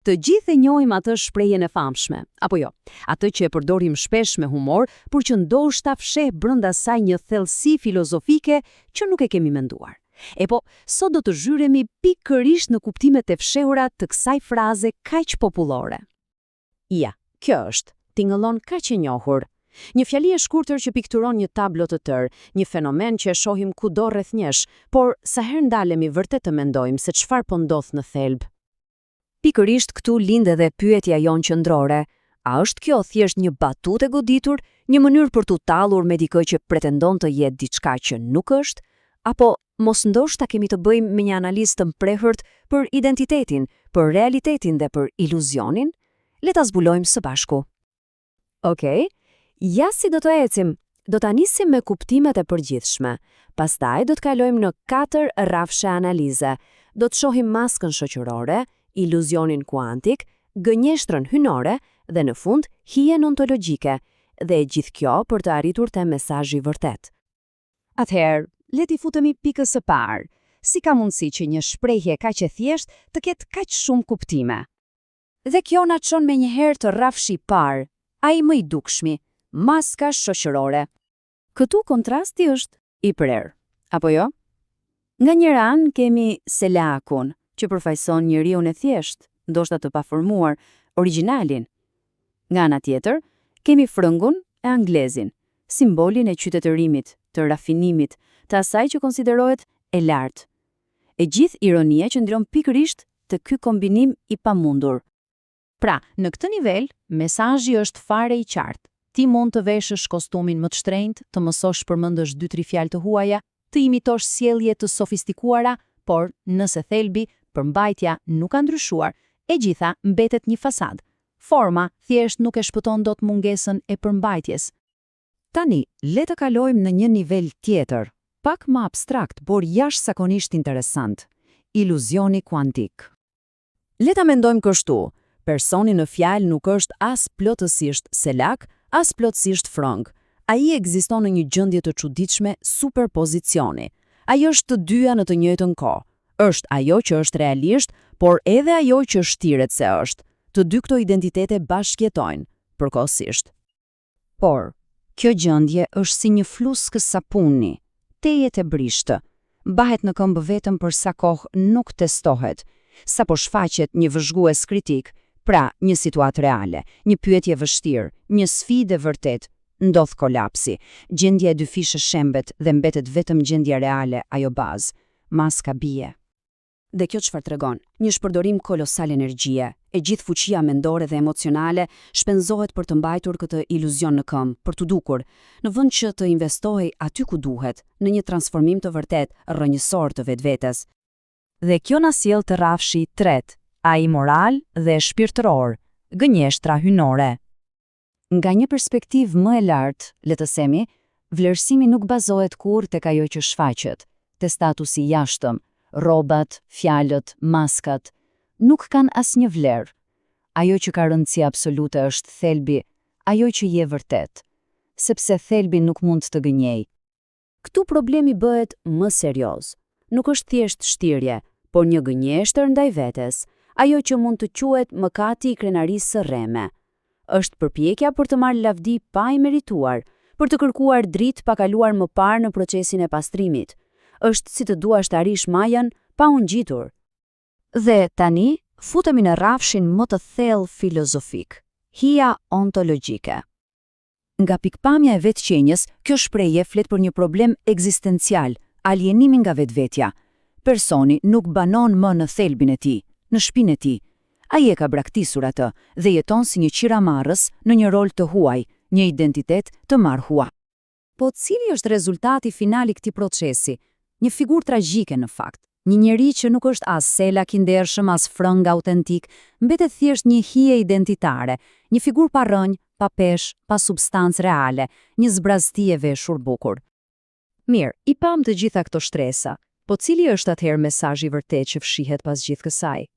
Të gjithë e njohim atë shprehjen e famshme, apo jo, atë që e përdorim shpesh me humor, por që ndoshta fsheh brenda saj një thellësi filozofike që nuk e kemi menduar. E po, sot do të zhyremi pikërisht në kuptimet e fshehura të kësaj fraze kaq popullore. Ja, kjo është, tingëllon kaq e njohur. Një fjali e shkurtër që pikturon një tablo të tërë, një fenomen që e shohim kudo rreth nesh, por sa herë ndalemi vërtet të mendojmë se çfarë po ndodh në thelb. Pikërisht këtu lind edhe pyetja jonë qendrore: a është kjo thjesht një batutë e goditur, një mënyrë për t'u tallur me dikë që pretendon të jetë diçka që nuk është, apo mos ndoshta kemi të bëjmë me një analizë të mprehurt për identitetin, për realitetin dhe për iluzionin? Le ta zbulojmë së bashku. Okej. Ja si do të ecim, do të nisim me kuptimet e përgjithshme, pastaj do të kalojmë në 4 rrafshe analize, do të shohim maskën shoqërore, iluzionin kuantik, gënjeshtrën hynore dhe në fund hijen ontologjike, dhe gjithë kjo për të arritur te mesazhi vërtet. Atëherë, le t'i futemi pikës së parë, si ka mundësi që një shprehje kaq e thjeshtë të ketë kaq shumë kuptime. Dhe kjo na çon menjëherë të rrafshi i parë, ai më i dukshmi, maska shoqërore. Këtu kontrasti është i prerë, apo jo? Nga njëra anë kemi selakun, që përfaqëson njeriu e thjeshtë, ndoshta të paformuar, origjinalin. Nga ana tjetër, kemi frëngun e anglezin, simbolin e qytetërimit, të rafinimit, të asaj që konsiderohet e lartë. E gjithë ironia qëndron pikërisht te ky kombinim i pamundur. Pra, në këtë nivel, mesazhi është fare i qartë. Ti mund të veshësh kostumin më të shtrenjtë, të mësosh përmendësh 2-3 fjalë të huaja, të imitosh sjellje të sofistikuara, por nëse thelbi, përmbajtja nuk ka ndryshuar, e gjitha mbetet një fasadë. Forma thjesht nuk e shpëton dot mungesën e përmbajtjes. Tani, le të kalojmë në një nivel tjetër, pak më abstrakt, por jashtëzakonisht interesant: iluzioni kuantik. Le ta mendojmë kështu: personi në fjalë nuk është as plotësisht selak, as plotësisht frong. Ai ekziston në një gjendje të çuditshme superpozicioni. Ai është të dyja në të njëjtën kohë. Është ajo që është realisht, por edhe ajo që shtiret se është. Të dy këto identitete bashkëjetojnë, përkohësisht. Por, kjo gjendje është si një fluskë sapuni, tejet e brishtë. Bahet në këmbë vetëm për sa kohë nuk testohet, sa po shfaqet një vëzhgues kritik. Pra, një situatë reale, një pyetje vështirë, një sfidë vërtet, ndodh kolapsi, gjendja e dyfishë shembet dhe mbetet vetëm gjendja reale, ajo bazë, maska bie. Dhe kjo çfarë tregon? Një shpërdorim kolosal energjie, e gjithë fuqia mendore dhe emocionale shpenzohet për të mbajtur këtë iluzion në këmbë, për t'u dukur, në vend që të investohej aty ku duhet, në një transformim të vërtet rrënjësor të vetvetes. Dhe kjo na sjell te rrafshi i tretë, ai moral dhe shpirtëror, gënjeshtra hynore. Nga një perspektivë më e lartë, le të themi, vlerësimi nuk bazohet kurrë tek ajo që shfaqet, te statusi i jashtëm, rrobat, fjalët, maskat, nuk kanë asnjë vlerë. Ajo që ka rëndësi absolute është thelbi, ajo që je vërtet, sepse thelbi nuk mund të gënjej. Këtu problemi bëhet më serioz. Nuk është thjesht shtirje, por një gënjeshtër ndaj vetes, ajo që mund të quhet mëkati i krenarisë së rreme. Është përpjekja për të marrë lavdi pa i merituar, për të kërkuar dritë pa kaluar më parë në procesin e pastrimit. Është si të duash të arish majën pa u ngjitur. Dhe tani futemi në rrafshin më të thellë filozofik, hija ontologjike. Nga pikpamja e vetqenjes, kjo shprehje flet për një problem ekzistencial, alienimi nga vetvetja. Personi nuk banon më në thelbin e tij, në shpinën e tij. Ai e ka braktisur atë dhe jeton si një qiramarrës në një rol të huaj, një identitet të marrhua. Po cili është rezultati final i këtij procesi? Një figurë tragjike në fakt. Një njeri që nuk është as selak i ndershëm, as frëng autentik, mbetet thjesht një hije identitare, një figurë pa rrënjë, pa peshë, pa substancë reale, një zbrazti e veshur bukur. Mirë, i pam të gjitha këto shtresa, po cili është atëherë mesazhi i vërtet që fshihet pas gjithë kësaj?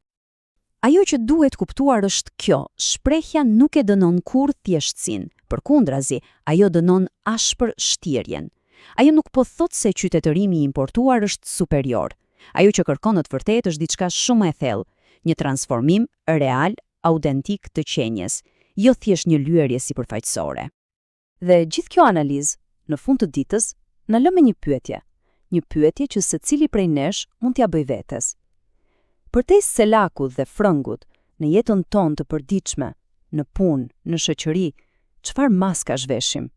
Ajo që duhet kuptuar është kjo: shprehja nuk e dënon kurrë thjeshtësinë, përkundrazi, ajo dënon ashpër shtirjen. Ajo nuk po thot se qytetërimi i importuar është superior. Ajo që kërkon në të vërtetë është diçka shumë e thellë, një transformim real, autentik të qenjes, jo thjesht një lyerje sipërfaqësore. Dhe gjithë kjo analizë, në fund të ditës, na lë me një pyetje që secili prej nesh mund t'ja bëj vetes. Përtej selakut dhe frëngut, në jetën tonë të përditshme, në punë, në shoqëri, çfarë maska zhveshim?